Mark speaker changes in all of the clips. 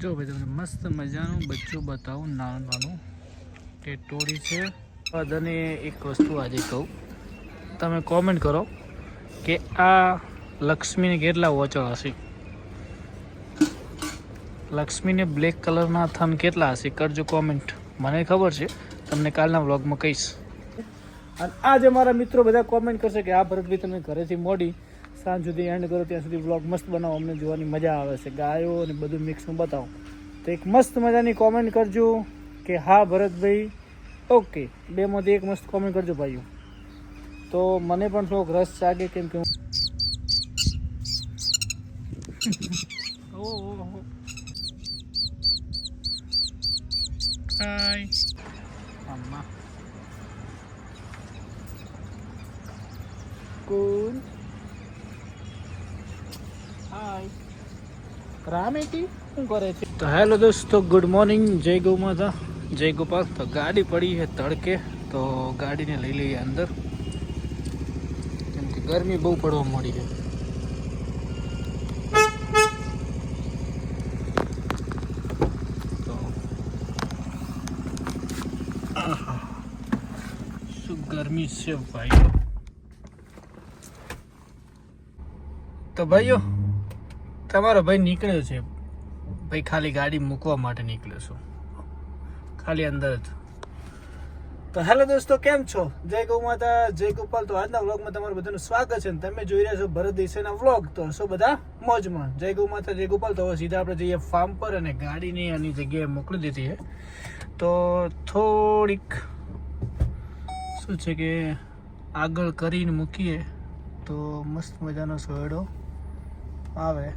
Speaker 1: જો ભાઈ તમને મસ્ત મજાનું બચ્ચું બતાવું, નાનું નાનું ટેટોડી છે. બધાને એક વસ્તુ આજે કહું, તમે કોમેન્ટ કરો કે આ લક્ષ્મીને કેટલા વોચર હશે, લક્ષ્મીને બ્લેક કલરના થન કેટલા હશે કરજો કોમેન્ટ. મને ખબર છે, તમને કાલના વ્લોગમાં કહીશ. અને આજે મારા મિત્રો બધા કોમેન્ટ કરશે કે આ ભરતભાઈ તમે ઘરેથી મોડી સાંજ સુધી એન્ડ કરો, ત્યાં સુધી વ્લોગ મસ્ત બનાવો, અમને જોવાની મજા આવે છે, ગાયો અને બધું મિક્સમાં બતાવો. તો એક મસ્ત મજાની કોમેન્ટ કરજો કે હા ભરતભાઈ ઓકે, બેમાંથી એક મસ્ત કોમેન્ટ કરજો ભાઈઓ, તો મને પણ થોડોક રસ જાગે. કેમ કે ઓહો હાય અમ્મા કોણ હાય રામેટી શું કરે છે? તો હેલો દોસ્તો, ગુડ મોર્નિંગ, જય ગૌ માતા, જય ગોપાલ. તો ગાડી પડી છે તડકે, તો ગાડીને લઈ લઈએ અંદર, કેમ કે ગરમી બહુ પડવા મળી છે. તો શું ગરમી છે ભાઈઓ. તો ભાઈઓ તમારો ભાઈ નીકળ્યો છે ભાઈ, ખાલી ગાડી મૂકવા માટે નીકળ્યો છું, ખાલી અંદર જ. તો હેલો દોસ્તો, કેમ છો? જય ગૌ માતા, જય ગોપાલ. તો આજના વ્લોગમાં તમારું બધાનું સ્વાગત છે. તમે જોઈ રહ્યા છો ભરત દેસાઈના વ્લોગ. તો શું બધા મોજમાં? જય ગૌ માતા, જય ગોપાલ. તો હવે સીધા આપણે જઈએ ફાર્મ પર, અને ગાડીની આની જગ્યાએ મોકલી દીધી છે. તો થોડીક શું છે કે આગળ કરીને મૂકીએ તો મસ્ત મજાનો સોયડો આવે.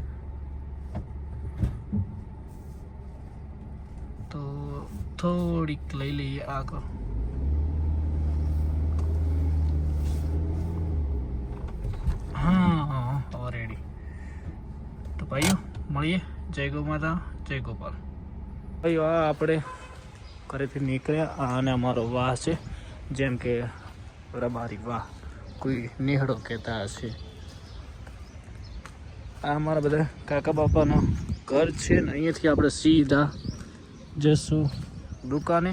Speaker 1: તો થોડીક લઈ લઈએ આગળ. હા ઓલરેડી. તો ભાઈઓ મળીએ. જય ગૌ માતા, જય ગોપાલ. ભાઈઓ આ આપણે ઘરેથી નીકળ્યા, અને અમારો વાહ છે, જેમ કે રબારી વાહ, કોઈ નેહડો કહેતા હશે. આ અમારા બધા કાકા બાપાનું ઘર છે ને, અહીંયાથી આપણે સીધા જશું દુકાને.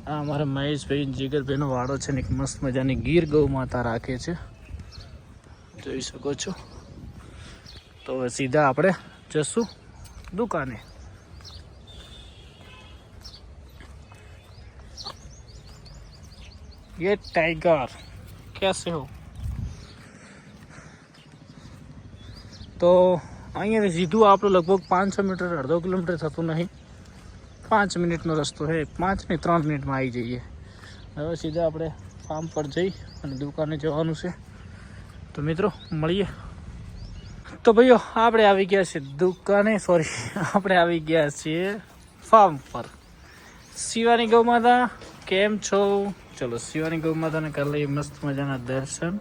Speaker 1: આ અમારા મહેશભાઈ જીગરભાઈનો વાડો છે ને, એક મસ્ત મજાની ગીર ગૌ માતા રાખે છે, જોઈ શકો છો. તો હવે સીધા આપણે જશું દુકાને. ये टाइगर कैसे हो? તો અહીંયાથી સીધું આપણું લગભગ 500 મીટર, અડધો કિલોમીટર થતું નહીં, 5 મિનિટનો રસ્તો છે. 5 ને 3 મિનિટમાં આવી જઈએ. હવે સીધા આપણે ફાર્મ પર જઈ અને દુકાને જવાનું છે. તો મિત્રો મળીએ. તો ભાઈઓ આપણે આવી ગયા છીએ દુકાને, સોરી આપણે આવી ગયા છીએ ફાર્મ પર. શિવાની ગૌ માતા કેમ છો? ચલો શિવાની ગૌ માતાને કરી લઈએ મસ્ત મજાના દર્શન.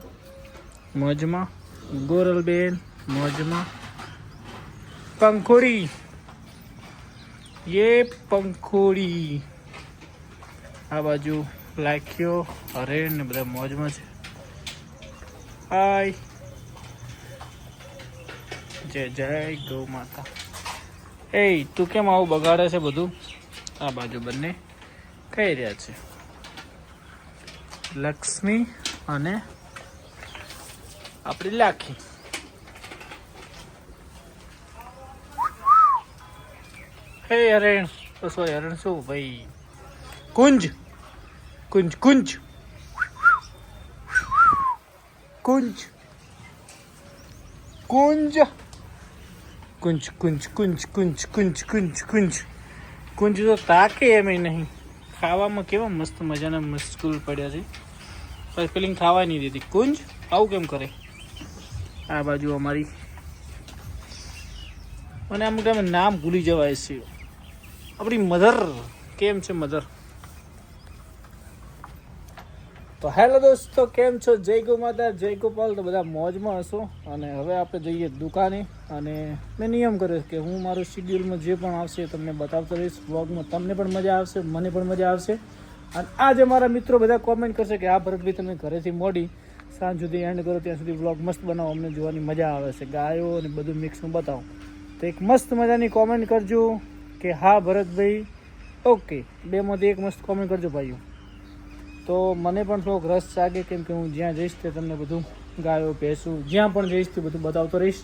Speaker 1: મોજમાં ગોરલબેન, મોજમાં. પંખોડી, ये પંખોડી. આ બાજુ લાખ્યો, હરેણ ને બધા મોજમાં છે. હાય, જય જય ગૌ માતા. એ તું કેમ આવું બગાડે છે બધું? આ બાજુ બંને કહી રહ્યા છે, લક્ષ્મી અને આપણી લાખી. હે હરણ, સોરી હરણ શું ભાઈ, કુંજ કુંજ કુંજ કુંજ કુંજ કુંજ કુંજ કુંજ કુંજ કુંજ કુંજ કુંજ કુંજ તો તાકે એમ નહીં. ખાવામાં કેવા મસ્ત મજાના મસ્કૂલ પડ્યા છે, પણ ફિલિંગ ખાવા નહીં દેતી. કુંજ આવું કેમ કરે? આ બાજુ અમારી, મને આમ કે નામ ભૂલી જવાય છે, આપણી મધર. કેમ છે મધર? તો હેલો દોસ્તો, કેમ છો? જય ગૌ માતા, જય ગોપાલ. તો બધા મોજમાં હશો. અને હવે આપણે જઈએ દુકાને, અને મેં નિયમ કર્યો કે હું મારું શિડ્યુલમાં જે પણ આવશે તમને બતાવતો રહીશ વ્લોગમાં. તમને પણ મજા આવશે, મને પણ મજા આવશે. અને આજે મારા મિત્રો બધા કોમેન્ટ કરશે કે આ ભરતભાઈ તમે ઘરેથી મોડી સાંજ સુધી એન્ડ કરો, ત્યાં સુધી વ્લોગ મસ્ત બનાવો, અમને જોવાની મજા આવે છે, ગાયો અને બધું મિક્સમાં બતાવો. તો એક મસ્ત મજાની કોમેન્ટ કરજો કે હા ભરતભાઈ ઓકે, બેમાંથી એક મસ્ત કોમેન્ટ કરજો ભાઈઓ. તો મને પણ થોડોક રસ જાગે, કેમ કે હું જ્યાં જઈશ તે તમને બધું ગાયો ભેંસું જ્યાં પણ જઈશ તે બધું બતાવતો રહીશ.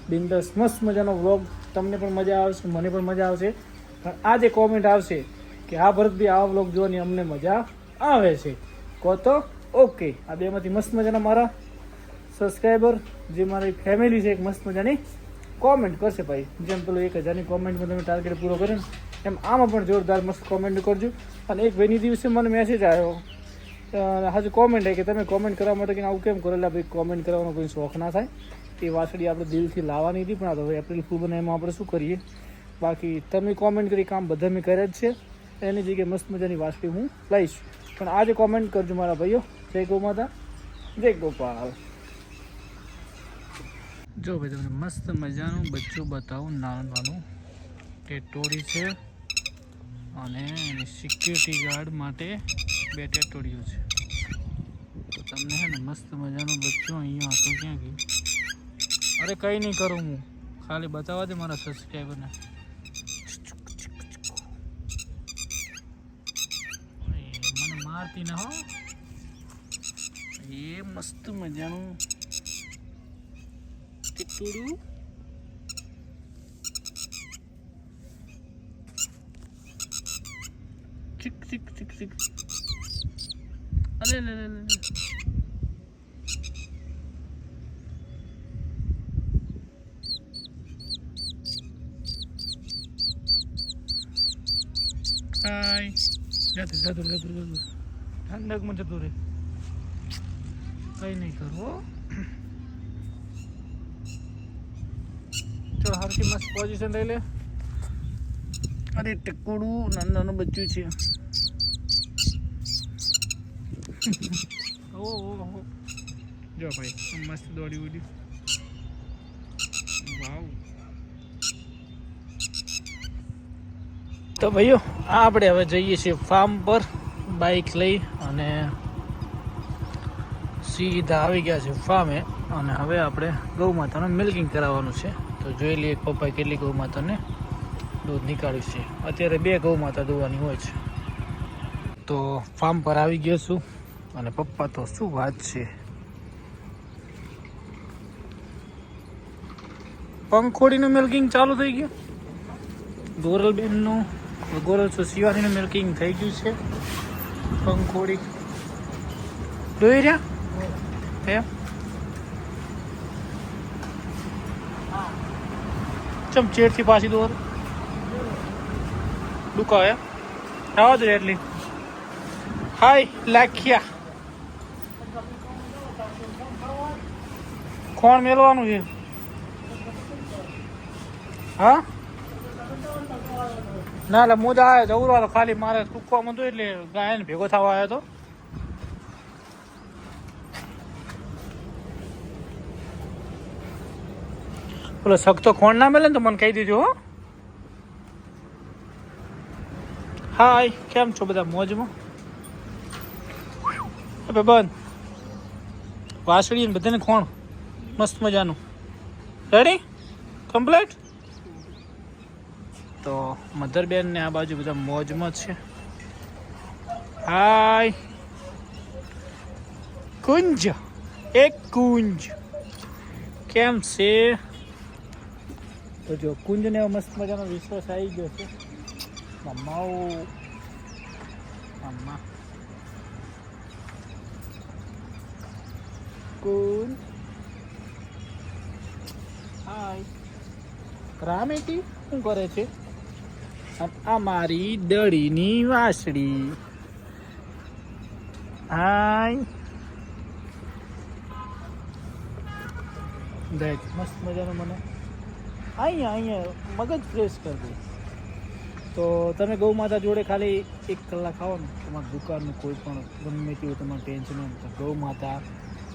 Speaker 1: બિંદાસ મસ્ત મજાનો વ્લોગ, તમને પણ મજા આવશે, મને પણ મજા આવશે. પણ આ જે કોમેન્ટ આવશે કે હા ભરતભાઈ આવા વ્લોગ જોવાની અમને મજા આવે છે, કહો તો ઓકે. આ બેમાંથી મસ્ત મજાના મારા સબસ્ક્રાઈબર જે મારી ફેમિલી છે એક મસ્ત મજાની કોમેન્ટ કરશે ભાઈ. જેમ પેલો 1000ની કોમેન્ટમાં તમે ટાર્ગેટ પૂરો કર્યો ને, એમ આમાં પણ જોરદાર મસ્ત કોમેન્ટ કરજો. અને એક ભાઈની દિવસે મને મેસેજ આવ્યો, હજુ કોમેન્ટ આવી કે તમે કોમેન્ટ કરવા માટે કે આવું કેમ કરેલા ભાઈ, કોમેન્ટ કરવાનો કોઈ શોખ ના થાય. એ વાસળી આપણે દિલથી લાવવાની હતી, પણ આ તો એપ્રિલ ફૂલ બને એમાં આપણે શું કરીએ. બાકી તમે કોમેન્ટ કરી કામ બધા મેં કર્યા જ છે, એની જગ્યાએ મસ્ત મજાની વાસળી હું લઈશ. પણ આજે કોમેન્ટ કરજો મારા ભાઈઓ. જય ગૌ માતા, જય ગોપાલ. જો ભાઈ તમને મસ્ત મજાનું બચ્ચું બતાવું, નાનું નાનું ટેટોડી છે અને એની સિક્યુરિટી ગાર્ડ માટે 2 ટેટોડીઓ છે. તો તમને છે ને મસ્ત મજાનું બચ્ચું અહીંયા હતું, ક્યાં ગયું? અરે કંઈ નહીં કરું હું, ખાલી બતાવવા દે મારા સબસ્ક્રાઈબરને. મને મારતી ના હો. એ મસ્ત મજાનું ટીટુડું ચીક ચીક ચીક ચીક. અરે લે લે લે. હાય જતું જતું જતું જતું ઠંડકમાં જતું રહે, કંઈ નહીં કરવું. ચલો હરકી મસ્ત પોઝિશન લઈ લે. અરે ટકોડું નાનું નાનું બચ્ચું છે. ઓહો જો ભાઈ મસ્ત દોડી ઉડી. વાવ. તો ભાઈઓ આપણે હવે જઈએ છીએ ફાર્મ પર બાઇક લઈ, અને સીધા આવી ગયા છે ફાર્મે. અને હવે આપણે ગૌ માતાનું મિલ્કિંગ કરાવવાનું છે. તો જોઈ લઈએ પપ્પાએ કેટલી ગૌ માતાને દૂધ નીકાળ્યું છે. અત્યારે 2 ગૌ માતા દોવાની હોય છે. તો ફાર્મ પર આવી ગયો છું, અને પપ્પા તો શું વાત છે, પંખોડીનું મિલ્કિંગ ચાલુ થઈ ગયું. ગોરલબેનનું ગોરલ શિવાનીનું મિલ્કિંગ થઈ ગયું છે. પંખોડી દોઈ રહ્યા એમ ચમ ચેડથી પાછી દોર દુખાવે આવા જ એટલી. હાય લાખ્યા કોણ મેળવાનું છે? હા ના એટલે મોજા આવ્યો જવરો ખાલી મારે ટૂંકવામાં હતું, એટલે ગાયને ભેગો થવા આવ્યો હતો. પેલો સખતો ખોણ ના મળે ને તો મને કહી દીધું હો. હાય કેમ છો બધા? મોજમાં? હવે બંધ વાસળી બધાને ખોણ મસ્ત મજાનું રેડી કમ્પ્લીટ. તો મધરબેન ને આ બાજુ બધા મોજમાં છે. હાય કુંજ, એક કુંજ કેમ છે? તો જો કુંજને મસ્ત મજાનો વિશ્વાસ આવી ગયો છે. મમ્માઓ મમ્મા કુંજ હાય. રામેટી શું કરે છે? આ મારી દળીની વાસળી. હાય દેખ મસ્ત મજાનો મને અહીંયા મગજ ફ્રેશ કરી દે. તો તમે ગૌ માતા જોડે ખાલી 1 કલાક આવો ને, તમારી દુકાનનું કોઈ પણ ગમે તેવું તમારું ટેન્શન હોય તો ગૌ માતા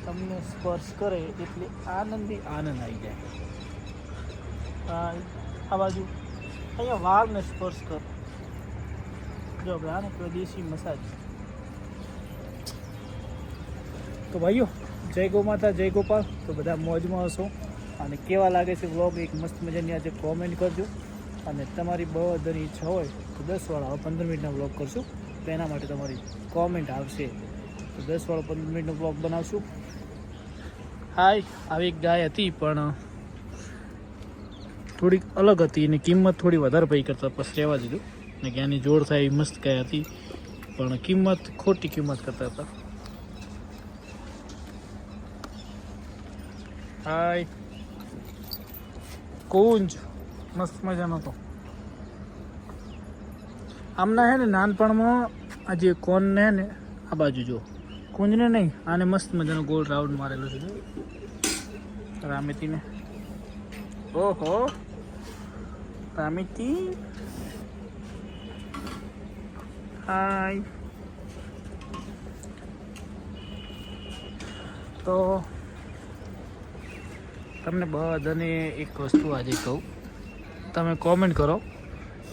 Speaker 1: તમને સ્પર્શ કરે એટલે આનંદી આનંદ આવી જાય. આ બાજુ અહીંયા વાળને સ્પર્શ કરો. જો આપણે આને દેશી મસાજ. તો ભાઈઓ જય ગૌ માતા જય ગોપાલ. તો બધા મોજમાં હશો અને કેવા લાગે છે વ્લોગ એક મસ્ત મજાની આજે કોમેન્ટ કરજો. અને તમારી બધાની ઈચ્છા હોય તો 10 વાળા 15 મિનિટના વ્લોગ કરશું. તો એના માટે તમારી કોમેન્ટ આવશે તો 10 વાળો 15 મિનિટનો વ્લોગ બનાવશું. હાય, આવી એક ગાય હતી પણ થોડીક અલગ હતી એની કિંમત થોડી વધારે પૈ કરતા પછી રહેવા દીધું ને કે આની જોડ થાય એવી મસ્ત ગાય હતી પણ કિંમત ખોટી કિંમત કરતા હતા. હાય, કુંજ મસ્ત મજાનો હતો. આમના હે ને નાનપણમાં આ જે કોનને હે ને આ બાજુ જો કુંજને નહીં આને મસ્ત મજાનો ગોળ રાઉન્ડ મારેલો છે રામેતીને. ઓહો રામેતી, હાય. તો તમને બધાને એક વસ્તુ આજે કહું, તમે કોમેન્ટ કરો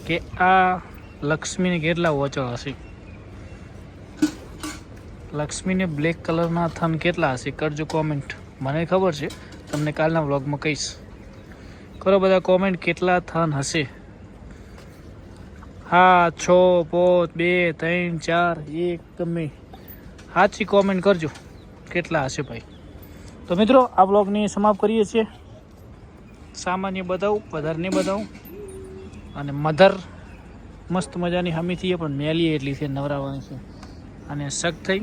Speaker 1: કે આ લક્ષ્મીને કેટલા વોચર હશે. લક્ષ્મીને બ્લેક કલરના થન કેટલા હશે કરજો કોમેન્ટ. મને ખબર છે, તમને કાલના વ્લોગમાં કહીશ. કરો બધા કોમેન્ટ કેટલા થન હશે. 7, 6, 5, 2, 3, 4 1 ગમે સાચી કોમેન્ટ કરજો કેટલા હશે ભાઈ. તો મિત્રો આ વ્લોગને સમાપ્ત કરીએ છીએ. સામાન્ય બતાવું, વધારે નહીં બતાવું. અને મધર મસ્ત મજાની હમીથી પણ મેલી એટલી છે, નવરાવાની છે. અને શક થઈ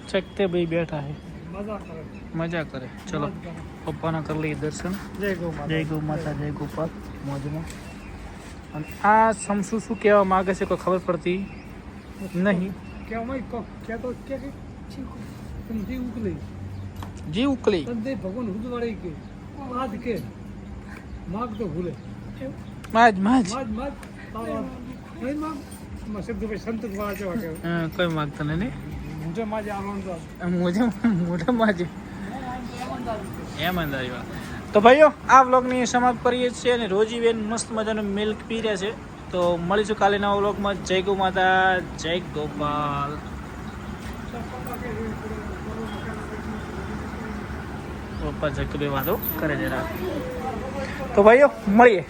Speaker 1: શકતે ભાઈ બેઠા છે, મજા કરે. ચલો પપ્પાના કરી લઈએ દર્શન. જય ગૌ માતા, જય ગોપાલ. મોજમાં. અને આ સમસુ શું કહેવા માગે છે કોઈ ખબર પડતી નહીં. જી ઉકલી
Speaker 2: ભગવાન હુદવાળી કે માદ કે માગ તો ભૂલે
Speaker 1: માજ માજ કોઈ માગતો નહીં.
Speaker 2: મુજે માજે આવવાનું
Speaker 1: મોઢા માજે ઈમાનદારી વાત. તો ભાઈઓ આ વ્લોગની સમાપ્ત કરીએ છીએ. અને રોજીબેન મસ્ત મજાનું મિલ્ક પી રહ્યા છે. તો મળીશું કાલે નવા વ્લોગમાં. જય ગૌ માતા, જય ગોપાલ. પપ્પા જકબે વાતો કરે જરા. તો ભાઈઓ મળીએ.